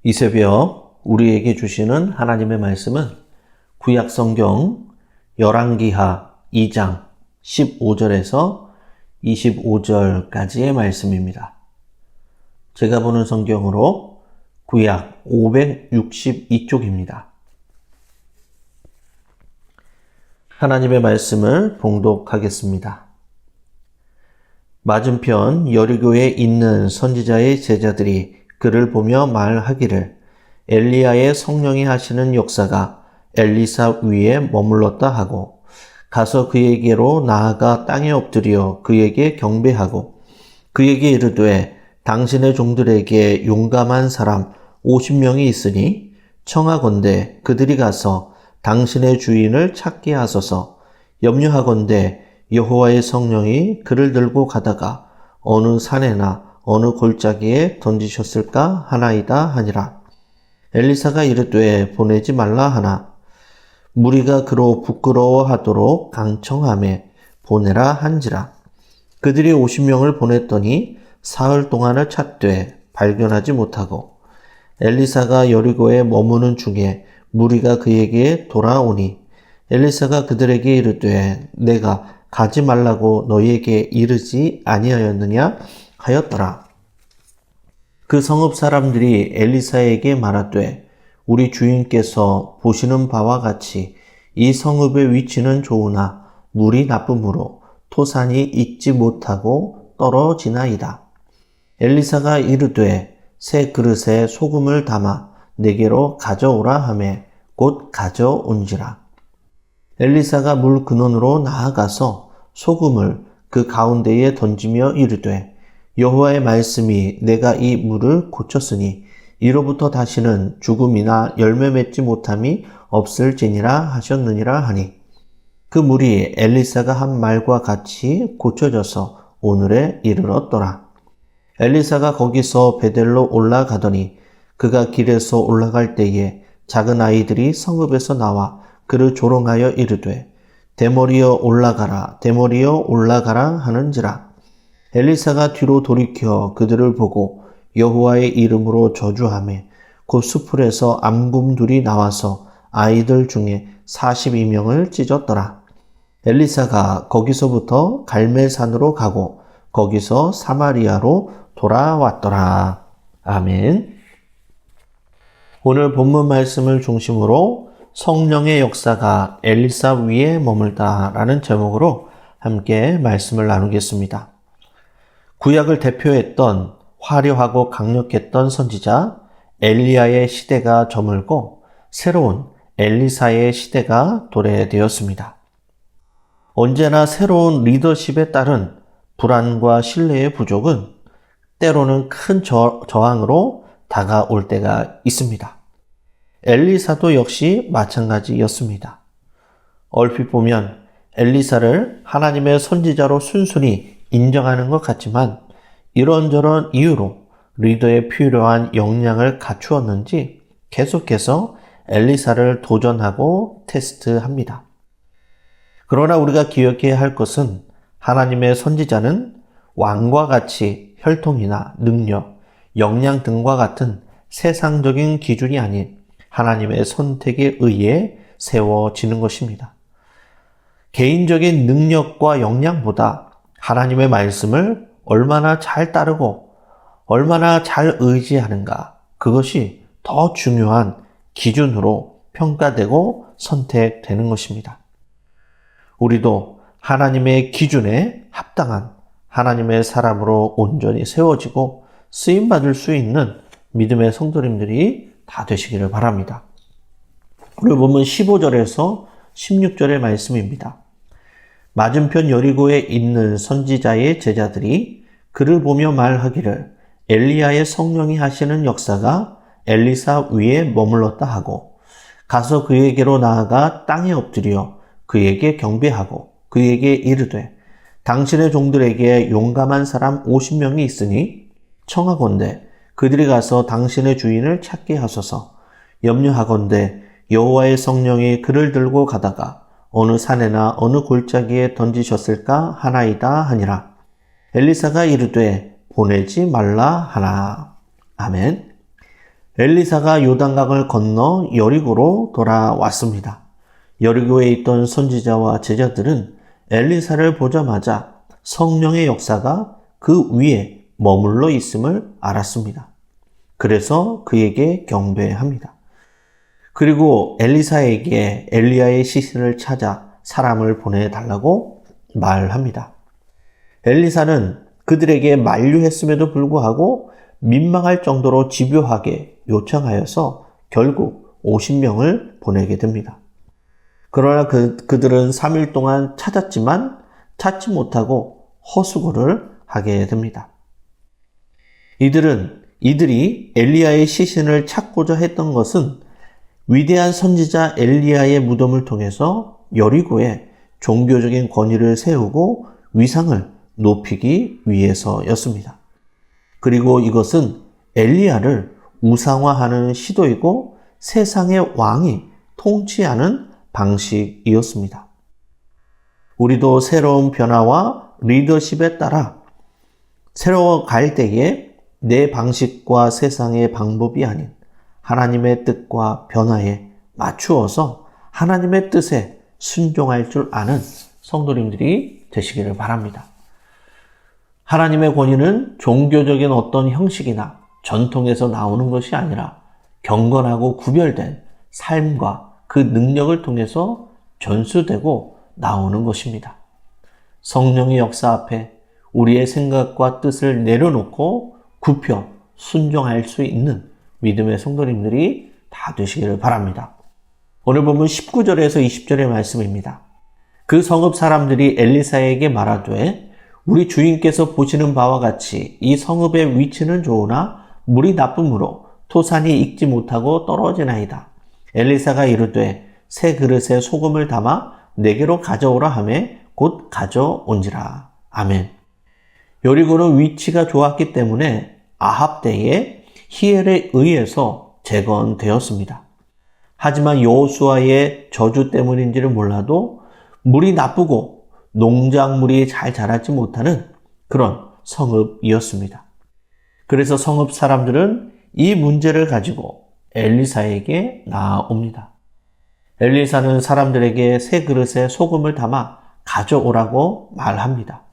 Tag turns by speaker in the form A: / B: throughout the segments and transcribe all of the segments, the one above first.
A: 이 새벽 우리에게 주시는 하나님의 말씀은 구약 성경 열왕기하 2장 15절에서 25절까지의 말씀입니다. 제가 보는 성경으로 구약 562쪽입니다. 하나님의 말씀을 봉독하겠습니다. 맞은편 여리고에 있는 선지자의 제자들이 그를 보며 말하기를 엘리야의 성령이 하시는 역사가 엘리사 위에 머물렀다 하고 가서 그에게로 나아가 땅에 엎드려 그에게 경배하고 그에게 이르되 당신의 종들에게 용감한 사람 50명이 있으니 청하건대 그들이 가서 당신의 주인을 찾게 하소서. 염려하건대 여호와의 성령이 그를 들고 가다가 어느 산에나 어느 골짜기에 던지셨을까 하나이다 하니라. 엘리사가 이르되 보내지 말라 하나 무리가 그로 부끄러워하도록 강청하매 보내라 한지라. 그들이 50명을 보냈더니 사흘 동안을 찾되 발견하지 못하고 엘리사가 여리고에 머무는 중에 무리가 그에게 돌아오니 엘리사가 그들에게 이르되 내가 가지 말라고 너희에게 이르지 아니하였느냐 하였더라. 그 성읍 사람들이 엘리사에게 말하되 우리 주인께서 보시는 바와 같이 이 성읍의 위치는 좋으나 물이 나쁨으로 토산이 익지 못하고 떨어지나이다. 엘리사가 이르되 새 그릇에 소금을 담아 내게로 가져오라 하매 곧 가져온지라. 엘리사가 물 근원으로 나아가서 소금을 그 가운데에 던지며 이르되 여호와의 말씀이 내가 이 물을 고쳤으니 이로부터 다시는 죽음이나 열매 맺지 못함이 없을지니라 하셨느니라 하니 그 물이 엘리사가 한 말과 같이 고쳐져서 오늘에 이르렀더라. 엘리사가 거기서 베델로 올라가더니 그가 길에서 올라갈 때에 작은 아이들이 성읍에서 나와 그를 조롱하여 이르되 대머리여 올라가라 대머리여 올라가라 하는지라. 엘리사가 뒤로 돌이켜 그들을 보고 여호와의 이름으로 저주하매 곧 수풀에서 암곰들이 나와서 아이들 중에 42명을 찢었더라. 엘리사가 거기서부터 갈멜산으로 가고 거기서 사마리아로 돌아왔더라. 아멘. 오늘 본문 말씀을 중심으로 성령의 역사가 엘리사 위에 머물다라는 제목으로 함께 말씀을 나누겠습니다. 구약을 대표했던 화려하고 강력했던 선지자 엘리야의 시대가 저물고 새로운 엘리사의 시대가 도래되었습니다. 언제나 새로운 리더십에 따른 불안과 신뢰의 부족은 때로는 큰 저항으로 다가올 때가 있습니다. 엘리사도 역시 마찬가지였습니다. 얼핏 보면 엘리사를 하나님의 선지자로 순순히 인정하는 것 같지만 이런저런 이유로 리더에 필요한 역량을 갖추었는지 계속해서 엘리사를 도전하고 테스트합니다. 그러나 우리가 기억해야 할 것은 하나님의 선지자는 왕과 같이 혈통이나 능력, 역량 등과 같은 세상적인 기준이 아닌 하나님의 선택에 의해 세워지는 것입니다. 개인적인 능력과 역량보다 하나님의 말씀을 얼마나 잘 따르고 얼마나 잘 의지하는가, 그것이 더 중요한 기준으로 평가되고 선택되는 것입니다. 우리도 하나님의 기준에 합당한 하나님의 사람으로 온전히 세워지고 쓰임받을 수 있는 믿음의 성도님들이 다 되시기를 바랍니다. 오늘 본문 15절에서 16절의 말씀입니다. 맞은편 여리고에 있는 선지자의 제자들이 그를 보며 말하기를 엘리야의 성령이 하시는 역사가 엘리사 위에 머물렀다 하고 가서 그에게로 나아가 땅에 엎드려 그에게 경배하고 그에게 이르되 당신의 종들에게 용감한 사람 50명이 있으니 청하건대 그들이 가서 당신의 주인을 찾게 하소서. 염려하건대 여호와의 성령이 그를 들고 가다가 어느 산에나 어느 골짜기에 던지셨을까 하나이다 하니라. 엘리사가 이르되 보내지 말라 하나. 아멘. 엘리사가 요단강을 건너 여리고로 돌아왔습니다. 여리고에 있던 선지자와 제자들은 엘리사를 보자마자 성령의 역사가 그 위에 머물러 있음을 알았습니다. 그래서 그에게 경배합니다. 그리고 엘리사에게 엘리야의 시신을 찾아 사람을 보내달라고 말합니다. 엘리사는 그들에게 만류했음에도 불구하고 민망할 정도로 집요하게 요청하여서 결국 50명을 보내게 됩니다. 그러나 그들은 3일 동안 찾았지만 찾지 못하고 헛수고를 하게 됩니다. 이들이 엘리야의 시신을 찾고자 했던 것은 위대한 선지자 엘리야의 무덤을 통해서 여리고에 종교적인 권위를 세우고 위상을 높이기 위해서였습니다. 그리고 이것은 엘리야를 우상화하는 시도이고 세상의 왕이 통치하는 방식이었습니다. 우리도 새로운 변화와 리더십에 따라 새로워갈 때에 내 방식과 세상의 방법이 아닌 하나님의 뜻과 변화에 맞추어서 하나님의 뜻에 순종할 줄 아는 성도님들이 되시기를 바랍니다. 하나님의 권위는 종교적인 어떤 형식이나 전통에서 나오는 것이 아니라 경건하고 구별된 삶과 그 능력을 통해서 전수되고 나오는 것입니다. 성령의 역사 앞에 우리의 생각과 뜻을 내려놓고 굽혀 순종할 수 있는 믿음의 성도님들이 다 되시기를 바랍니다. 오늘 본문 19절에서 20절의 말씀입니다. 그 성읍 사람들이 엘리사에게 말하되 우리 주인께서 보시는 바와 같이 이 성읍의 위치는 좋으나 물이 나쁨으로 토산이 익지 못하고 떨어지나이다. 엘리사가 이르되 새 그릇에 소금을 담아 내게로 가져오라 하매 곧 가져온지라. 아멘. 여리고는 위치가 좋았기 때문에 아합 때에 히엘에 의해서 재건되었습니다. 하지만 여호수아의 저주 때문인지를 몰라도 물이 나쁘고 농작물이 잘 자라지 못하는 그런 성읍이었습니다. 그래서 성읍 사람들은 이 문제를 가지고 엘리사에게 나아옵니다. 엘리사는 사람들에게 새 그릇에 소금을 담아 가져오라고 말합니다.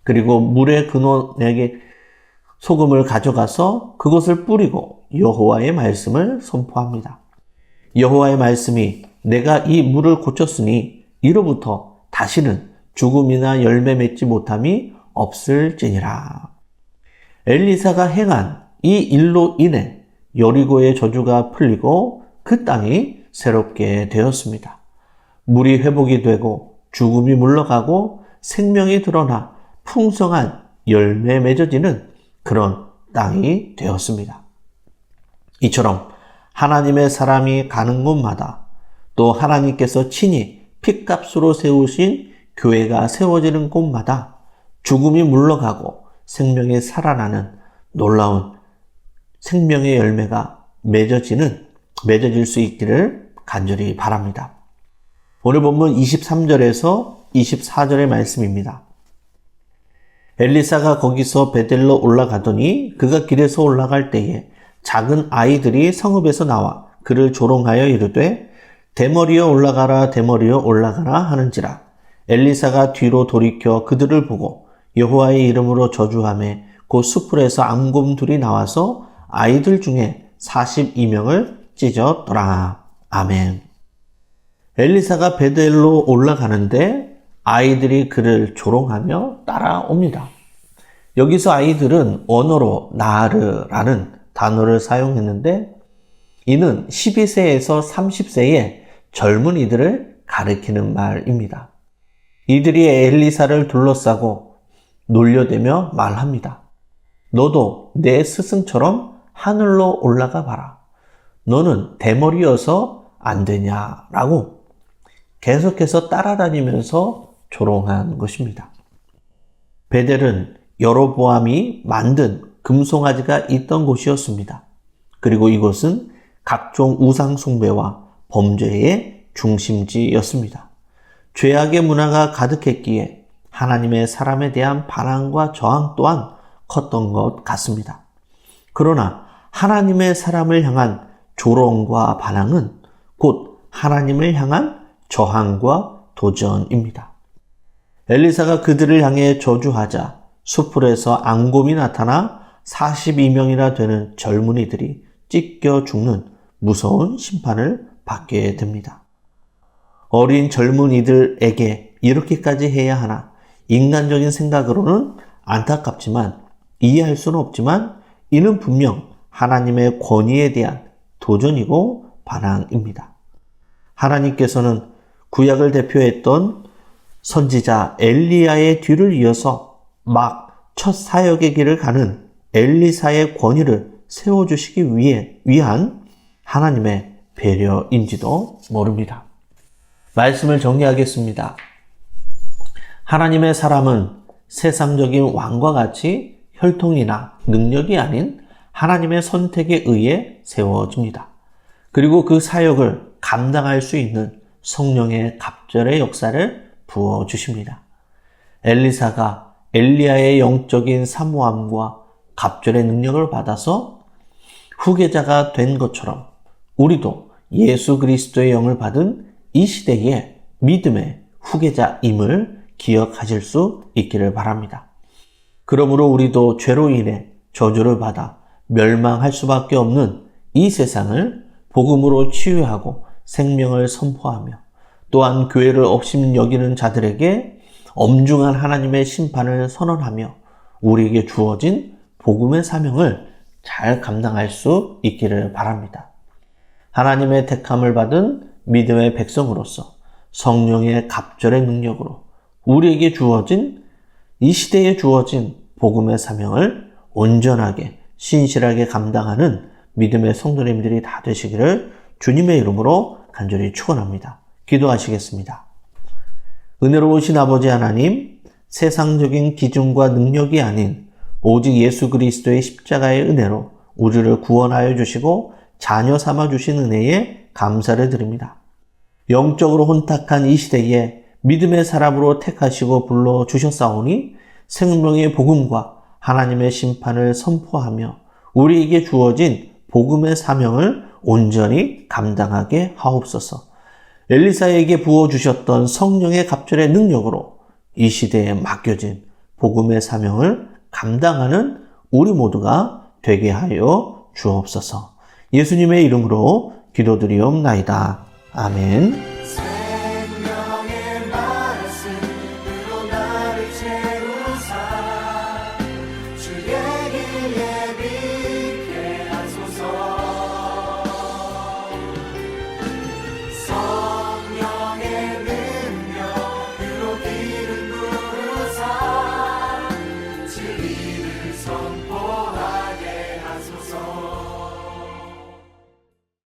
A: 그리고 물의 근원에게 소금을 가져가서 그것을 뿌리고 여호와의 말씀을 선포합니다. 여호와의 말씀이 내가 이 물을 고쳤으니 이로부터 다시는 죽음이나 열매 맺지 못함이 없을지니라. 엘리사가 행한 이 일로 인해 여리고의 저주가 풀리고 그 땅이 새롭게 되었습니다. 물이 회복이 되고 죽음이 물러가고 생명이 드러나 풍성한 열매 맺어지는 그런 땅이 되었습니다. 이처럼 하나님의 사람이 가는 곳마다 또 하나님께서 친히 핏값으로 세우신 교회가 세워지는 곳마다 죽음이 물러가고 생명이 살아나는 놀라운 생명의 열매가 맺어질 수 있기를 간절히 바랍니다. 오늘 본문 23절에서 24절의 말씀입니다. 엘리사가 거기서 베델로 올라가더니 그가 길에서 올라갈 때에 작은 아이들이 성읍에서 나와 그를 조롱하여 이르되 대머리여 올라가라 대머리여 올라가라 하는지라. 엘리사가 뒤로 돌이켜 그들을 보고 여호와의 이름으로 저주하매 곧 숯불에서 앙곰 둘이 나와서 아이들 중에 42명을 찢었더라. 아멘. 엘리사가 베델로 올라가는데 아이들이 그를 조롱하며 따라옵니다. 여기서 아이들은 언어로 나르라는 단어를 사용했는데 이는 12세에서 30세의 젊은이들을 가리키는 말입니다. 이들이 엘리사를 둘러싸고 놀려대며 말합니다. 너도 내 스승처럼 하늘로 올라가 봐라. 너는 대머리여서 안 되냐라고 계속해서 따라다니면서 조롱한 것입니다. 베델은 여로보암이 만든 금송아지가 있던 곳이었습니다. 그리고 이곳은 각종 우상 숭배와 범죄의 중심지였습니다. 죄악의 문화가 가득했기에 하나님의 사람에 대한 반항과 저항 또한 컸던 것 같습니다. 그러나 하나님의 사람을 향한 조롱과 반항은 곧 하나님을 향한 저항과 도전입니다. 엘리사가 그들을 향해 저주하자 숯불에서 앙곰이 나타나 42명이나 되는 젊은이들이 찢겨 죽는 무서운 심판을 받게 됩니다. 어린 젊은이들에게 이렇게까지 해야 하나 인간적인 생각으로는 안타깝지만 이해할 수는 없지만 이는 분명 하나님의 권위에 대한 도전이고 반항입니다. 하나님께서는 구약을 대표했던 선지자 엘리야의 뒤를 이어서 막 첫 사역의 길을 가는 엘리사의 권위를 세워주시기 위한 하나님의 배려인지도 모릅니다. 말씀을 정리하겠습니다. 하나님의 사람은 세상적인 왕과 같이 혈통이나 능력이 아닌 하나님의 선택에 의해 세워집니다. 그리고 그 사역을 감당할 수 있는 성령의 갑절의 역사를 부어주십니다. 엘리사가 엘리야의 영적인 사모함과 갑절의 능력을 받아서 후계자가 된 것처럼 우리도 예수 그리스도의 영을 받은 이 시대의 믿음의 후계자임을 기억하실 수 있기를 바랍니다. 그러므로 우리도 죄로 인해 저주를 받아 멸망할 수밖에 없는 이 세상을 복음으로 치유하고 생명을 선포하며 또한 교회를 업신 여기는 자들에게 엄중한 하나님의 심판을 선언하며 우리에게 주어진 복음의 사명을 잘 감당할 수 있기를 바랍니다. 하나님의 택함을 받은 믿음의 백성으로서 성령의 갑절의 능력으로 우리에게 주어진 이 시대에 주어진 복음의 사명을 온전하게 신실하게 감당하는 믿음의 성도님들이 다 되시기를 주님의 이름으로 간절히 축원합니다. 기도하시겠습니다. 은혜로우신 아버지 하나님, 세상적인 기준과 능력이 아닌 오직 예수 그리스도의 십자가의 은혜로 우리를 구원하여 주시고 자녀 삼아 주신 은혜에 감사를 드립니다. 영적으로 혼탁한 이 시대에 믿음의 사람으로 택하시고 불러주셨사오니 생명의 복음과 하나님의 심판을 선포하며 우리에게 주어진 복음의 사명을 온전히 감당하게 하옵소서. 엘리사에게 부어주셨던 성령의 갑절의 능력으로 이 시대에 맡겨진 복음의 사명을 감당하는 우리 모두가 되게 하여 주옵소서. 예수님의 이름으로 기도드리옵나이다. 아멘.